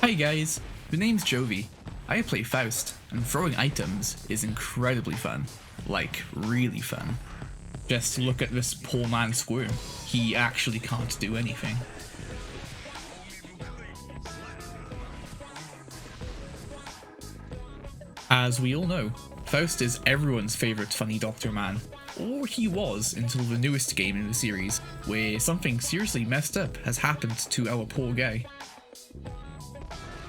Hi guys, the name's Jovi. I play Faust, and throwing items is incredibly fun. Like, really fun. Just look at this poor man squirm. He actually can't do anything. As we all know, Faust is everyone's favourite funny Doctor Man. Or he was until the newest game in the series, where something seriously messed up has happened to our poor guy.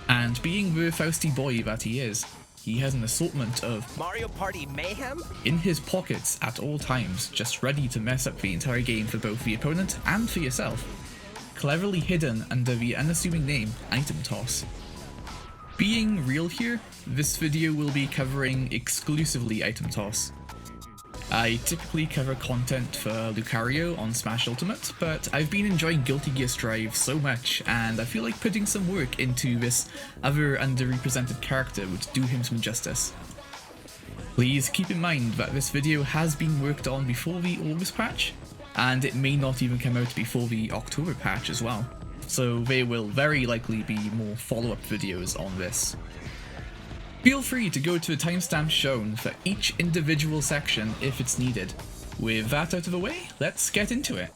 And being the Fausty boy that he is, he has an assortment of Mario Party Mayhem in his pockets at all times, just ready to mess up the entire game for both the opponent and for yourself. Cleverly hidden under the unassuming name Item Toss. Being real here, this video will be covering exclusively Item Toss. I typically cover content for Lucario on Smash Ultimate, but I've been enjoying Guilty Gear Strive so much, and I feel like putting some work into this other underrepresented character would do him some justice. Please keep in mind that this video has been worked on before the August patch, and it may not even come out before the October patch as well, so there will very likely be more follow-up videos on this. Feel free to go to the timestamps shown for each individual section if it's needed. With that out of the way, let's get into it.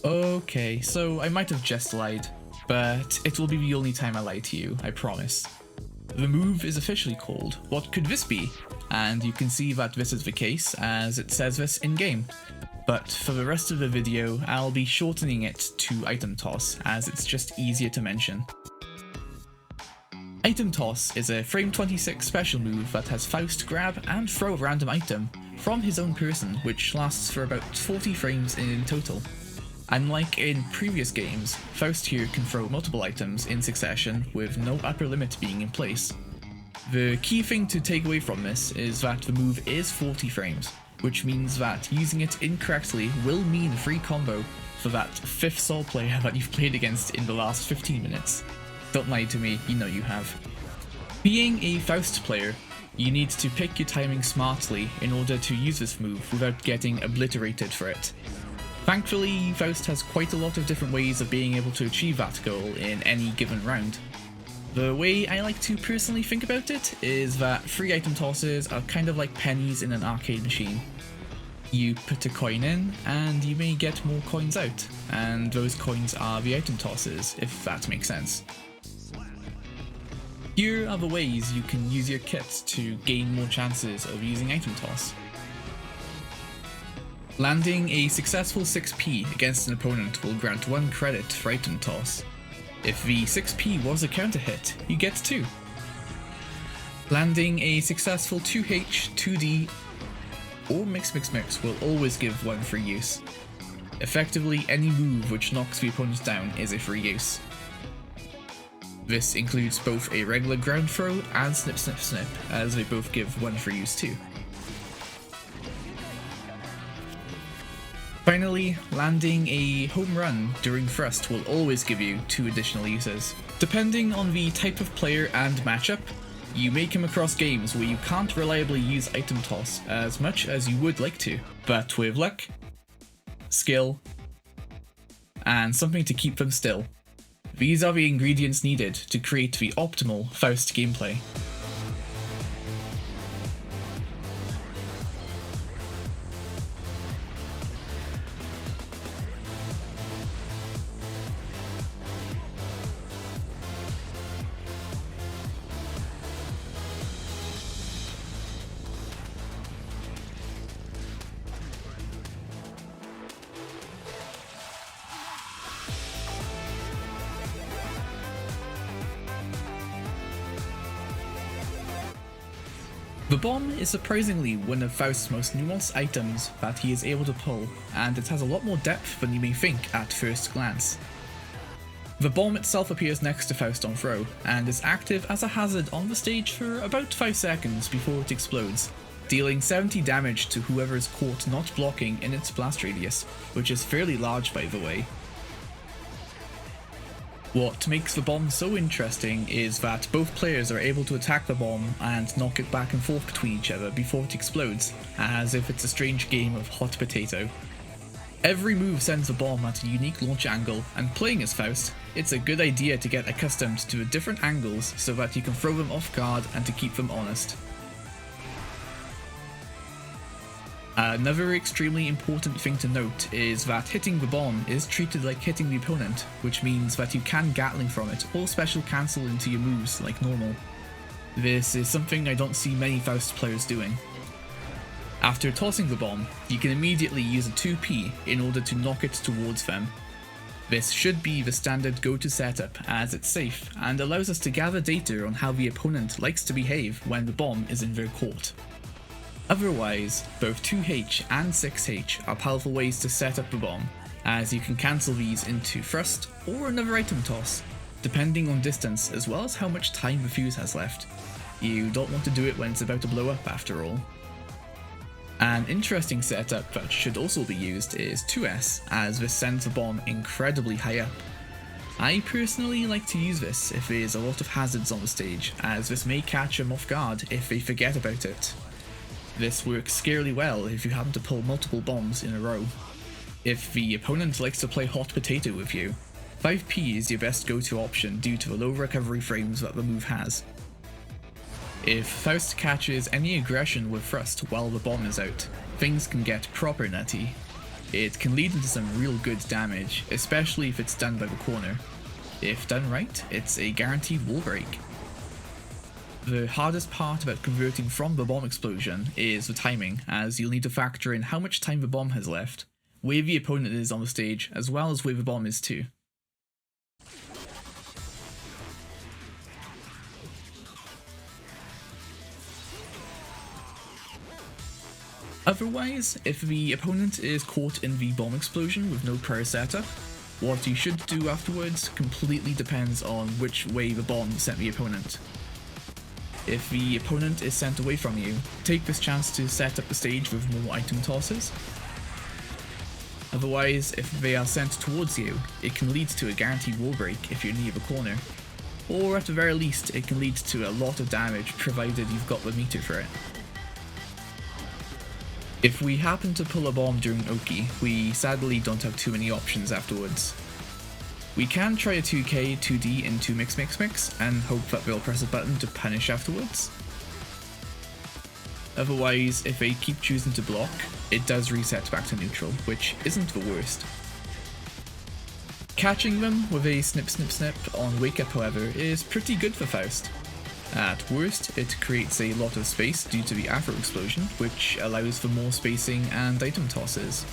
Okay, so I might have just lied, but it will be the only time I lie to you, I promise. The move is officially called What Could This Be? And you can see that this is the case as it says this in-game. But for the rest of the video, I'll be shortening it to Item Toss as it's just easier to mention. Item Toss is a frame 26 special move that has Faust grab and throw a random item from his own person, which lasts for about 40 frames in total. Unlike in previous games, Faust here can throw multiple items in succession with no upper limit being in place. The key thing to take away from this is that the move is 40 frames, which means that using it incorrectly will mean a free combo for that 5th Sol player that you've played against in the last 15 minutes. Don't lie to me, you know you have. Being a Faust player, you need to pick your timing smartly in order to use this move without getting obliterated for it. Thankfully, Faust has quite a lot of different ways of being able to achieve that goal in any given round. The way I like to personally think about it is that free item tosses are kind of like pennies in an arcade machine. You put a coin in, and you may get more coins out, and those coins are the item tosses, if that makes sense. Here are the ways you can use your kit to gain more chances of using item toss. Landing a successful 6p against an opponent will grant 1 credit for item toss. If the 6p was a counter hit, you get 2. Landing a successful 2H, 2D, or mix will always give 1 free use. Effectively, any move which knocks the opponent down is a free use. This includes both a regular ground throw and snip, as they both give 1 free use too. Finally, landing a home run during thrust will always give you 2 additional uses. Depending on the type of player and matchup, you may come across games where you can't reliably use item toss as much as you would like to, but with luck, skill, and something to keep them still, these are the ingredients needed to create the optimal Faust gameplay. The bomb is surprisingly one of Faust's most nuanced items that he is able to pull, and it has a lot more depth than you may think at first glance. The bomb itself appears next to Faust on throw, and is active as a hazard on the stage for about 5 seconds before it explodes, dealing 70 damage to whoever is caught not blocking in its blast radius, which is fairly large by the way. What makes the bomb so interesting is that both players are able to attack the bomb and knock it back and forth between each other before it explodes, as if it's a strange game of hot potato. Every move sends the bomb at a unique launch angle, and playing as Faust, it's a good idea to get accustomed to the different angles so that you can throw them off guard and to keep them honest. Another extremely important thing to note is that hitting the bomb is treated like hitting the opponent, which means that you can Gatling from it or special cancel into your moves like normal. This is something I don't see many Faust players doing. After tossing the bomb, you can immediately use a 2P in order to knock it towards them. This should be the standard go-to setup as it's safe and allows us to gather data on how the opponent likes to behave when the bomb is in their court. Otherwise, both 2H and 6H are powerful ways to set up the bomb, as you can cancel these into thrust or another item toss, depending on distance as well as how much time the fuse has left. You don't want to do it when it's about to blow up after all. An interesting setup that should also be used is 2S, as this sends the bomb incredibly high up. I personally like to use this if there's a lot of hazards on the stage, as this may catch them off guard if they forget about it. This works scarily well if you happen to pull multiple bombs in a row. If the opponent likes to play hot potato with you, 5P is your best go-to option due to the low recovery frames that the move has. If Faust catches any aggression with thrust while the bomb is out, things can get proper nutty. It can lead into some real good damage, especially if it's done by the corner. If done right, it's a guaranteed wall break. The hardest part about converting from the bomb explosion is the timing, as you'll need to factor in how much time the bomb has left, where the opponent is on the stage, as well as where the bomb is too. Otherwise, if the opponent is caught in the bomb explosion with no prior setup, what you should do afterwards completely depends on which way the bomb sent the opponent. If the opponent is sent away from you, take this chance to set up the stage with more item tosses. Otherwise, if they are sent towards you, it can lead to a guaranteed wall break if you're near the corner. Or at the very least, it can lead to a lot of damage provided you've got the meter for it. If we happen to pull a bomb during Oki, we sadly don't have too many options afterwards. We can try a 2K 2D into mix and hope that they'll press a button to punish afterwards. Otherwise, if they keep choosing to block, it does reset back to neutral, which isn't the worst. Catching them with a snip on wake up however is pretty good for Faust. At worst, it creates a lot of space due to the Afro explosion, which allows for more spacing and item tosses.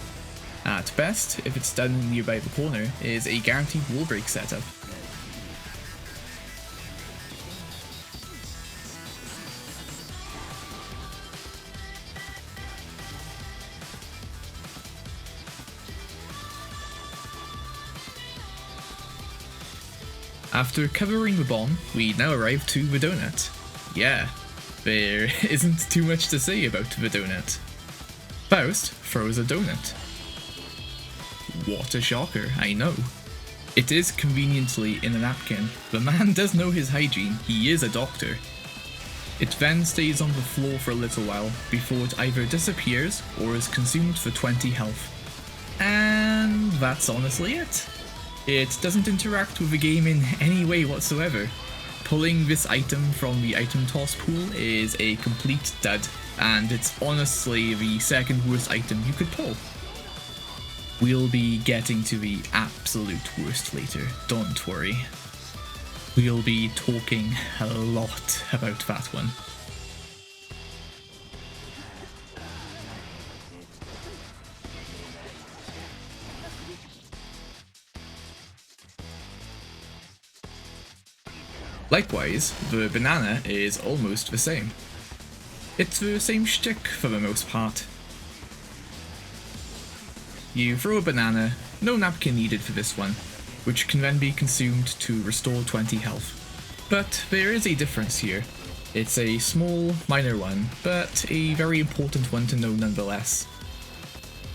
At best, if it's done nearby the corner, is a guaranteed wall break setup. After covering the bomb, we now arrive to the donut. Yeah, there isn't too much to say about the donut. Faust throws a donut. What a shocker, I know. It is conveniently in a napkin. The man does know his hygiene, he is a doctor. It then stays on the floor for a little while before it either disappears or is consumed for 20 health. And that's honestly it. It doesn't interact with the game in any way whatsoever. Pulling this item from the item toss pool is a complete dud, and it's honestly the second worst item you could pull. We'll be getting to the absolute worst later, don't worry. We'll be talking a lot about that one. Likewise, the banana is almost the same. It's the same shtick for the most part. You throw a banana, no napkin needed for this one, which can then be consumed to restore 20 health. But there is a difference here. It's a small, minor one, but a very important one to know nonetheless.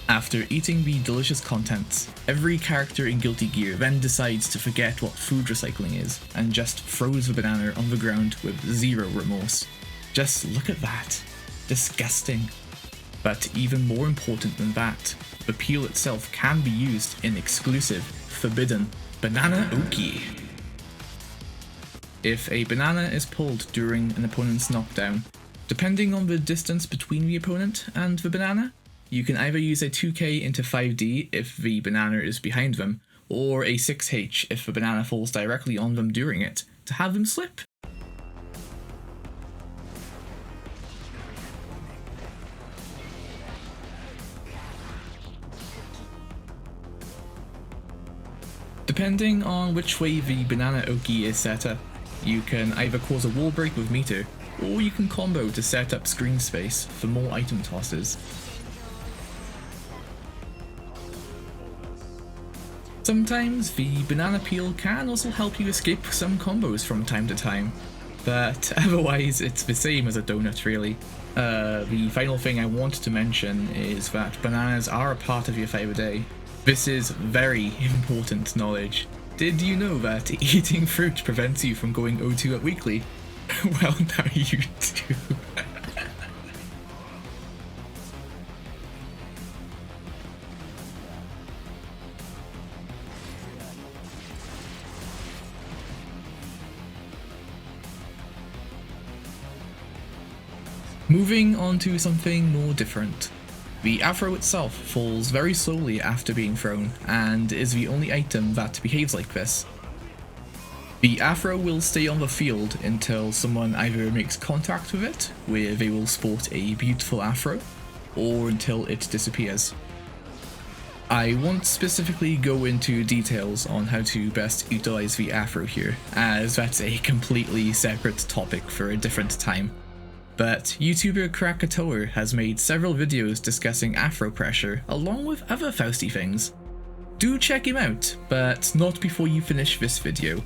After eating the delicious contents, every character in Guilty Gear then decides to forget what food recycling is and just throws the banana on the ground with zero remorse. Just look at that. Disgusting. But even more important than that, the peel itself can be used in exclusive, forbidden banana oki. If a banana is pulled during an opponent's knockdown, depending on the distance between the opponent and the banana, you can either use a 2k into 5d if the banana is behind them, or a 6h if the banana falls directly on them during it, to have them slip. Depending on which way the banana oki is set up, you can either cause a wall break with Meteor, or you can combo to set up screen space for more item tosses. Sometimes the banana peel can also help you escape some combos from time to time, but otherwise it's the same as a donut really. The final thing I want to mention is that bananas are a part of your favourite day. This is very important knowledge. Did you know that eating fruit prevents you from going O2 at weekly? Well, now you do. Moving on to something more different. The Afro itself falls very slowly after being thrown, and is the only item that behaves like this. The Afro will stay on the field until someone either makes contact with it, where they will sport a beautiful Afro, or until it disappears. I won't specifically go into details on how to best utilize the Afro here, as that's a completely separate topic for a different time. But YouTuber Krakatoa has made several videos discussing Afro pressure along with other Fausty things. Do check him out, but not before you finish this video.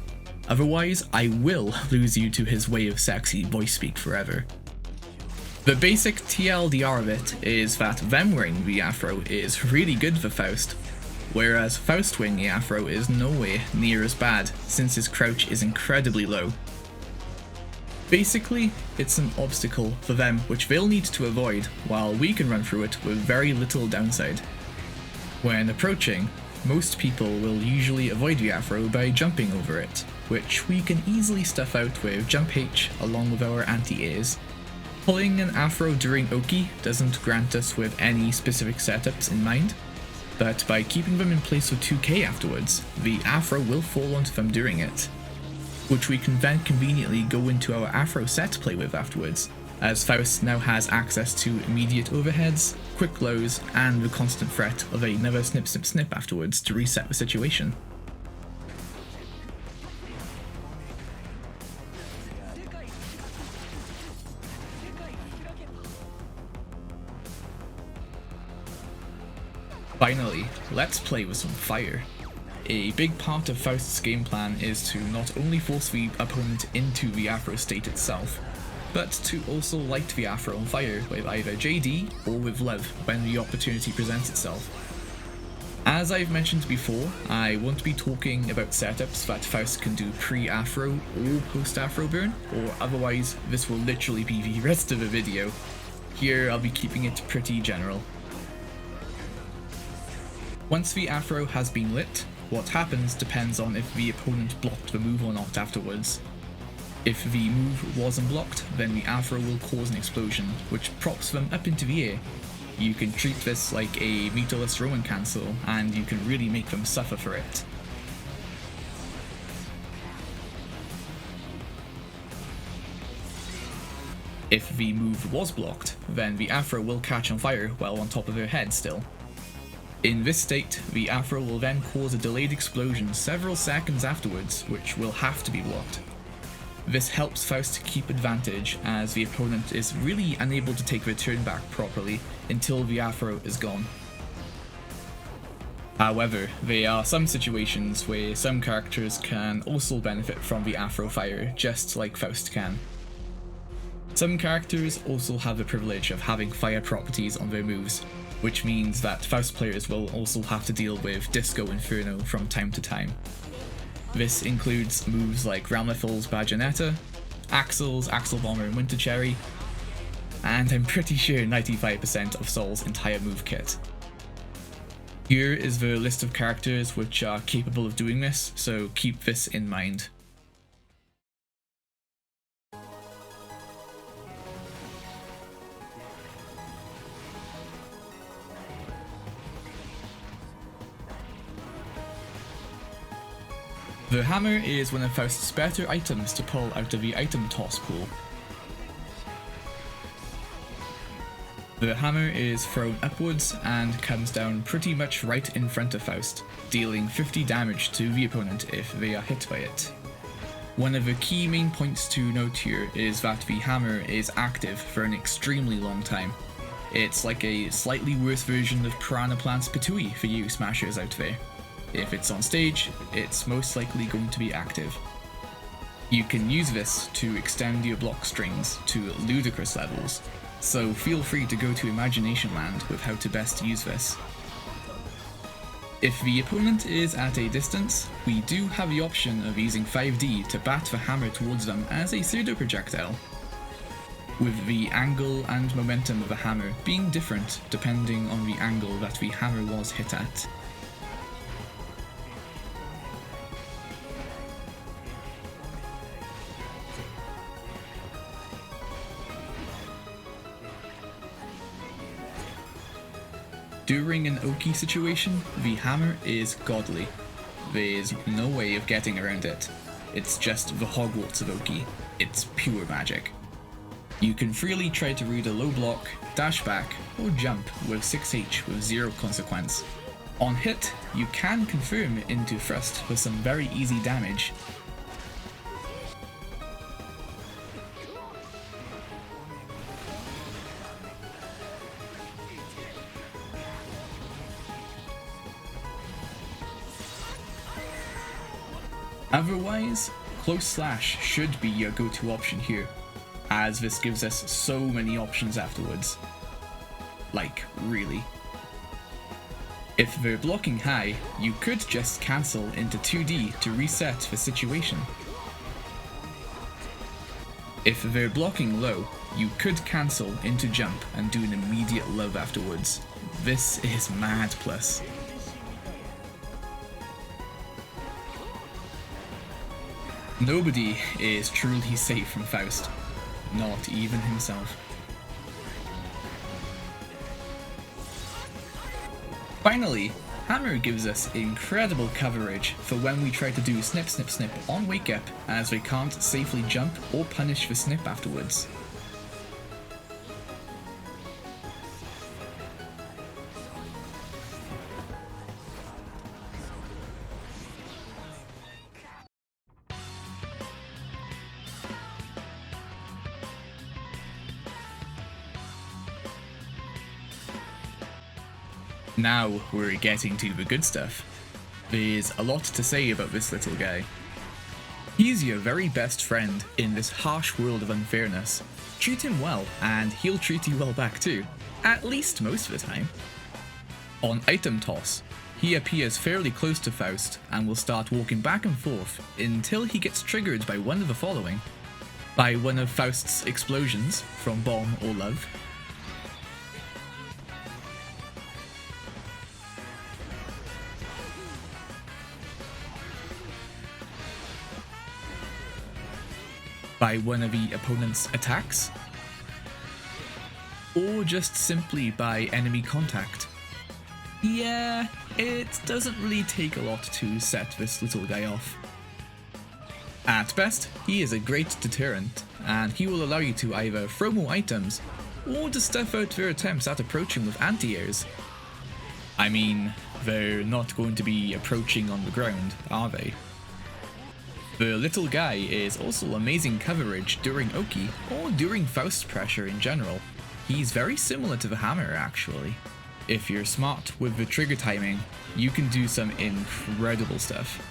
Otherwise, I will lose you to his way of sexy voice speak forever. The basic TLDR of it is that them wearing the Afro is really good for Faust, whereas Faust wearing the Afro is nowhere near as bad since his crouch is incredibly low. Basically, it's an obstacle for them which they'll need to avoid, while we can run through it with very little downside. When approaching, most people will usually avoid the Afro by jumping over it, which we can easily stuff out with Jump H along with our anti-airs. Pulling an Afro during Oki doesn't grant us with any specific setups in mind, but by keeping them in place with 2k afterwards, the Afro will fall onto them during it, which we can then conveniently go into our Afro set to play with afterwards, as Faust now has access to immediate overheads, quick lows, and the constant threat of another snip snip snip afterwards to reset the situation. Finally, let's play with some fire. A big part of Faust's game plan is to not only force the opponent into the Afro state itself, but to also light the Afro on fire with either JD or with Lev when the opportunity presents itself. As I've mentioned before, I won't be talking about setups that Faust can do pre-Afro or post-Afro burn, or otherwise this will literally be the rest of the video. Here I'll be keeping it pretty general. Once the Afro has been lit, what happens depends on if the opponent blocked the move or not afterwards. If the move wasn't blocked, then the Afro will cause an explosion, which props them up into the air. You can treat this like a meterless Roman cancel, and you can really make them suffer for it. If the move was blocked, then the Afro will catch on fire while on top of their head still. In this state, the Afro will then cause a delayed explosion several seconds afterwards, which will have to be blocked. This helps Faust keep advantage, as the opponent is really unable to take their turn back properly until the Afro is gone. However, there are some situations where some characters can also benefit from the Afro fire, just like Faust can. Some characters also have the privilege of having fire properties on their moves, which means that Faust players will also have to deal with Disco Inferno from time to time. This includes moves like Ramlethal's Bajonetta, Axel's Axel Bomber and Winter Cherry, and I'm pretty sure 95% of Sol's entire move kit. Here is the list of characters which are capable of doing this, so keep this in mind. The hammer is one of Faust's better items to pull out of the item toss pool. The hammer is thrown upwards and comes down pretty much right in front of Faust, dealing 50 damage to the opponent if they are hit by it. One of the key main points to note here is that the hammer is active for an extremely long time. It's like a slightly worse version of Piranha Plant's Pitui for you smashers out there. If it's on stage, it's most likely going to be active. You can use this to extend your block strings to ludicrous levels, so feel free to go to Imagination Land with how to best use this. If the opponent is at a distance, we do have the option of using 5D to bat the hammer towards them as a pseudo projectile, with the angle and momentum of the hammer being different depending on the angle that the hammer was hit at. During an Oki situation, the hammer is godly. There's no way of getting around it. It's just the Hogwarts of Oki. It's pure magic. You can freely try to read a low block, dash back, or jump with 6H with zero consequence. On hit, you can confirm into thrust for some very easy damage. Otherwise, close slash should be your go-to option here, as this gives us so many options afterwards. Like, really. If they're blocking high, you could just cancel into 2D to reset the situation. If they're blocking low, you could cancel into jump and do an immediate love afterwards. This is mad plus. Nobody is truly safe from Faust, not even himself. Finally, hammer gives us incredible coverage for when we try to do snip snip snip on wake up as we can't safely jump or punish the snip afterwards. Now we're getting to the good stuff. There's a lot to say about this little guy. He's your very best friend in this harsh world of unfairness. Treat him well, and he'll treat you well back too, at least most of the time. On item toss, he appears fairly close to Faust and will start walking back and forth until he gets triggered by one of the following. By one of Faust's explosions from bomb or love, by one of the opponent's attacks, or just simply by enemy contact. Yeah, it doesn't really take a lot to set this little guy off. At best, he is a great deterrent, and he will allow you to either throw more items, or to stuff out their attempts at approaching with anti-airs. I mean, they're not going to be approaching on the ground, are they? The little guy is also amazing coverage during Oki, or during Faust pressure in general. He's very similar to the hammer actually. If you're smart with the trigger timing, you can do some incredible stuff.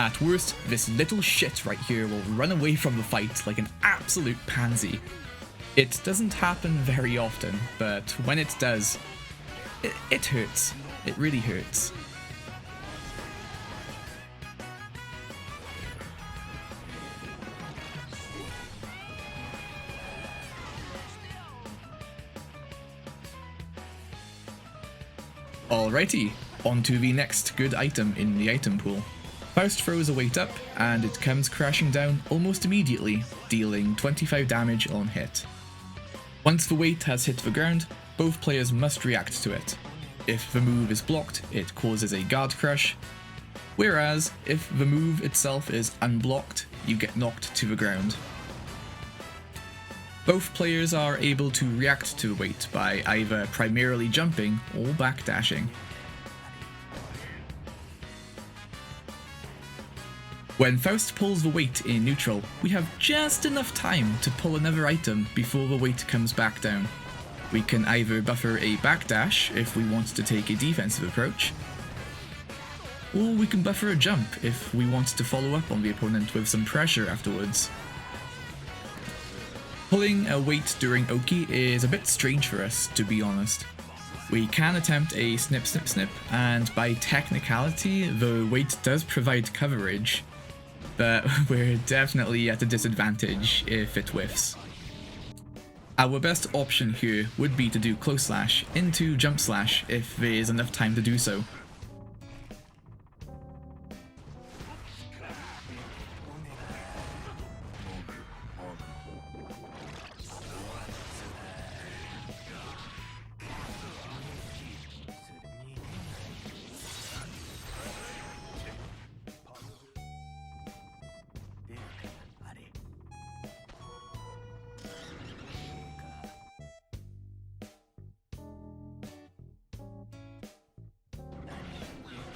At worst, this little shit right here will run away from the fight like an absolute pansy. It doesn't happen very often, but when it does, it hurts. It really hurts. Alrighty, on to the next good item in the item pool. Faust throws a weight up, and it comes crashing down almost immediately, dealing 25 damage on hit. Once the weight has hit the ground, both players must react to it. If the move is blocked, it causes a guard crush, whereas if the move itself is unblocked, you get knocked to the ground. Both players are able to react to the weight by either primarily jumping or backdashing. When Faust pulls the weight in neutral, we have just enough time to pull another item before the weight comes back down. We can either buffer a backdash if we want to take a defensive approach, or we can buffer a jump if we want to follow up on the opponent with some pressure afterwards. Pulling a weight during Oki is a bit strange for us, to be honest. We can attempt a snip snip snip, and by technicality the weight does provide coverage, but we're definitely at a disadvantage if it whiffs. Our best option here would be to do close slash into jump slash if there is enough time to do so.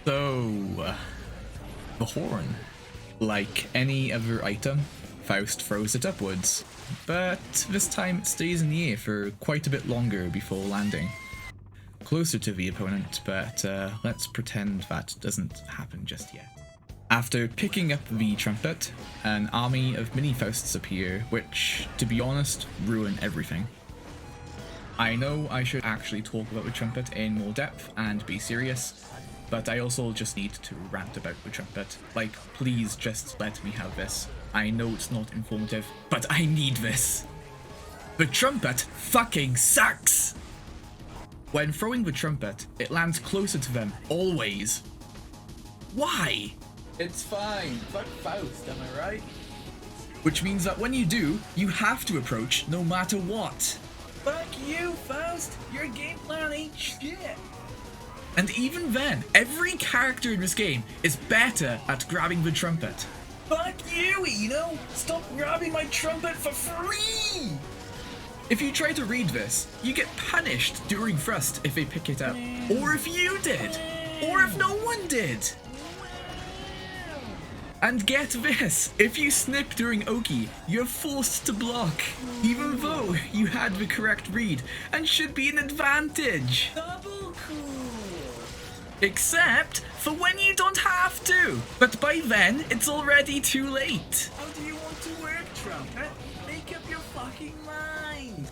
So, the horn. Like any other item, Faust throws it upwards, but this time it stays in the air for quite a bit longer before landing. Closer to the opponent, but let's pretend that doesn't happen just yet. After picking up the Trumpet, an army of Mini-Fausts appear, which, to be honest, ruin everything. I know I should actually talk about the Trumpet in more depth and be serious, but I also just need to rant about the Trumpet. Like, please just let me have this. I know it's not informative, but I need this. The Trumpet fucking sucks! When throwing the Trumpet, it lands closer to them, always. Why? It's fine, fuck Faust, am I right? Which means that when you do, you have to approach no matter what. Fuck you, Faust! Your game plan ain't shit! And even then, every character in this game is better at grabbing the Trumpet. Fuck you, Eno! Stop grabbing my Trumpet for free! If you try to read this, you get punished during Thrust if they pick it up. Or if you did! Or if no one did! And get this, if you snip during Oki, you're forced to block, even though you had the correct read and should be an advantage. Double cool. Except for when you don't have to, but by then it's already too late. How do you want to work, Trumpet? Make up your fucking mind.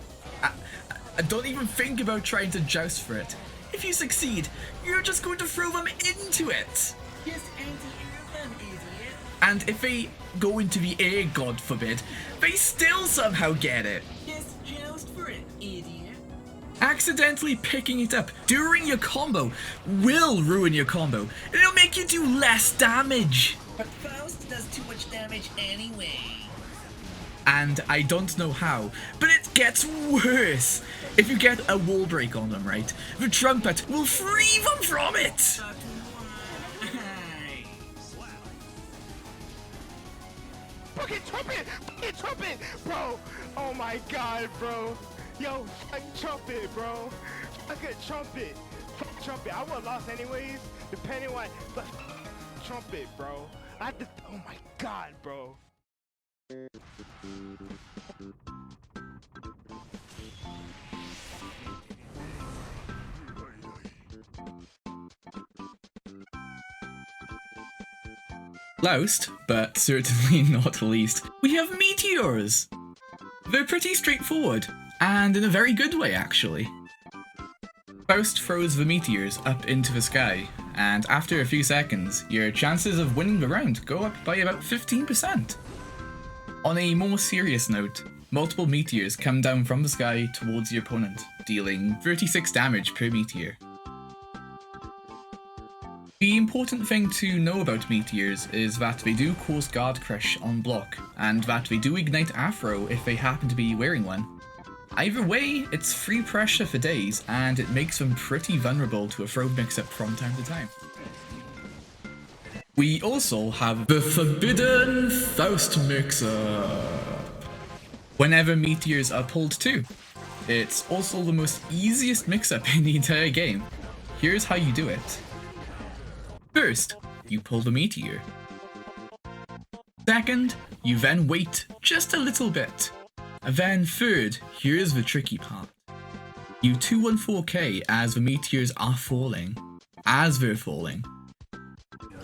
Don't even think about trying to joust for it. If you succeed, you're just going to throw them into it. Just anti-air them, idiot. And if they go into the air, God forbid, they still somehow get it. Just joust for it, idiot. Accidentally picking it up during your combo will ruin your combo, and it'll make you do less damage. But Faust does too much damage anyway. And I don't know how, but it gets worse. If you get a wall break on them, right, the Trumpet will free them from it. Fucking Trumpet! Fucking Trumpet! Bro! Oh my god, bro! Yo, fuck Trumpet, bro! Fucking Trumpet! Fuck Trumpet! I would've lost anyways, depending on... But Trumpet, bro! I had to... Oh my god, bro! Last, but certainly not least, we have meteors! They're pretty straightforward, and in a very good way actually. Faust throws the meteors up into the sky, and after a few seconds, your chances of winning the round go up by about 15%. On a more serious note, multiple meteors come down from the sky towards your opponent, dealing 36 damage per meteor. The important thing to know about meteors is that they do cause guard crush on block, and that they do ignite Afro if they happen to be wearing one. Either way, it's free pressure for days, and it makes them pretty vulnerable to a throw mix-up from time to time. We also have the Forbidden Faust mix-up. Whenever meteors are pulled too. It's also the most easiest mix-up in the entire game. Here's how you do it. First, you pull the meteor. Second, you then wait just a little bit. And then third, here's the tricky part. You 214k as the meteors are falling. As they're falling.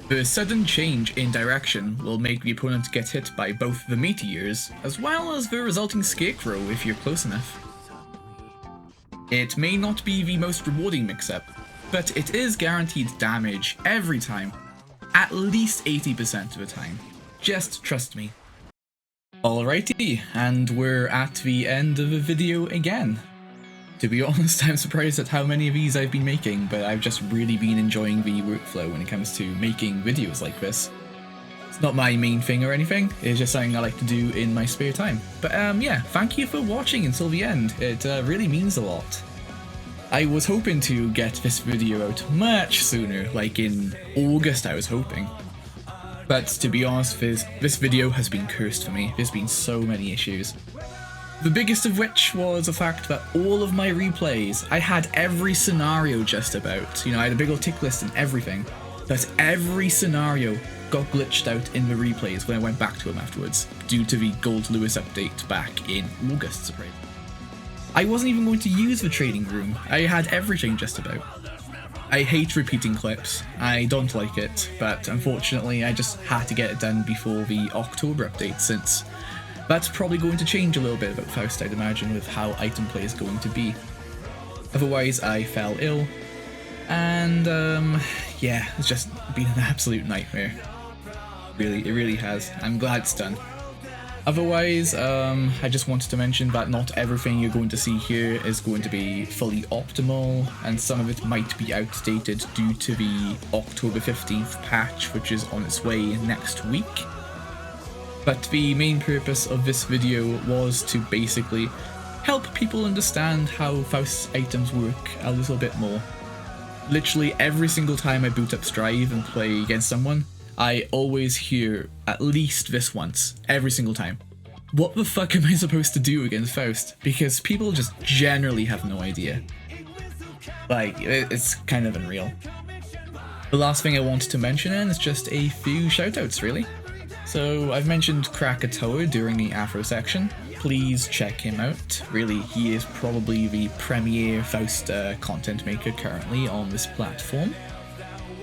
The sudden change in direction will make the opponent get hit by both the meteors, as well as the resulting scarecrow if you're close enough. It may not be the most rewarding mix-up, but it is guaranteed damage every time, at least 80% of the time. Just trust me. Alrighty, and we're at the end of the video again. To be honest, I'm surprised at how many of these I've been making, but I've just really been enjoying the workflow when it comes to making videos like this. It's not my main thing or anything, it's just something I like to do in my spare time. But yeah, thank you for watching until the end, it really means a lot. I was hoping to get this video out much sooner, like in August I was hoping. But to be honest, this video has been cursed for me, there's been so many issues. The biggest of which was the fact that all of my replays, I had every scenario just about, you know, I had a big old tick list and everything, but every scenario got glitched out in the replays when I went back to them afterwards, due to the Gold Lewis update back in August, surprisingly. I wasn't even going to use the trading room, I had everything just about. I hate repeating clips, I don't like it, but unfortunately I just had to get it done before the October update, since that's probably going to change a little bit about Faust, I'd imagine, with how item play is going to be. Otherwise I fell ill, and yeah, it's just been an absolute nightmare. Really, it really has. I'm glad it's done. Otherwise, I just wanted to mention that not everything you're going to see here is going to be fully optimal, and some of it might be outdated due to the October 15th patch, which is on its way next week. But the main purpose of this video was to basically help people understand how Faust's items work a little bit more. Literally every single time I boot up Strive and play against someone, I always hear at least this once, every single time. What the fuck am I supposed to do against Faust? Because people just generally have no idea. Like, it's kind of unreal. The last thing I wanted to mention is just a few shoutouts, really. So, I've mentioned Krakatoa during the Afro section. Please check him out. Really, he is probably the premier Faust content maker currently on this platform.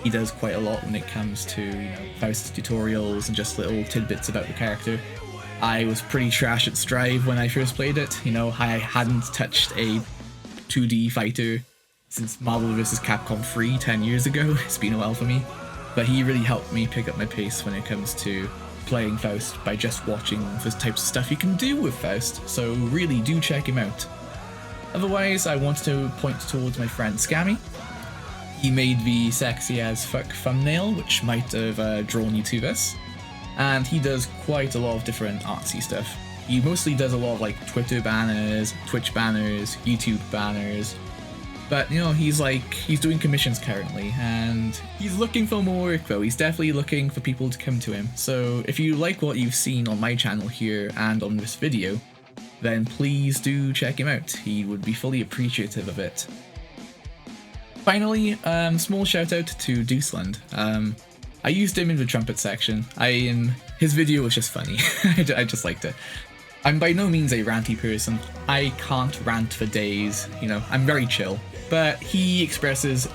He does quite a lot when it comes to, you know, Faust tutorials and just little tidbits about the character. I was pretty trash at Strive when I first played it, you know, I hadn't touched a 2D fighter since Marvel vs. Capcom 3 10 years ago, it's been a while for me. But he really helped me pick up my pace when it comes to playing Faust by just watching the types of stuff you can do with Faust, so really do check him out. Otherwise, I want to point towards my friend Scammy. He made the sexy as fuck thumbnail, which might have drawn you to this. And he does quite a lot of different artsy stuff. He mostly does a lot of like Twitter banners, Twitch banners, YouTube banners. But you know, he's doing commissions currently, and he's looking for more work though. He's definitely looking for people to come to him. So if you like what you've seen on my channel here and on this video, then please do check him out. He would be fully appreciative of it. Finally, small shout out to Dooceland. I used him in the Trumpet section. His video was just funny. I just liked it. I'm by no means a ranty person. I can't rant for days, you know, I'm very chill. But he expresses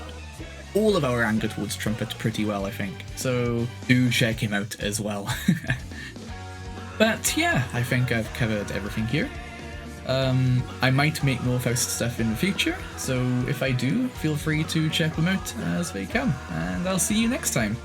all of our anger towards Trumpet pretty well, I think. So do check him out as well. But yeah, I think I've covered everything here. I might make more Faust stuff in the future, so if I do, feel free to check them out as they come, and I'll see you next time.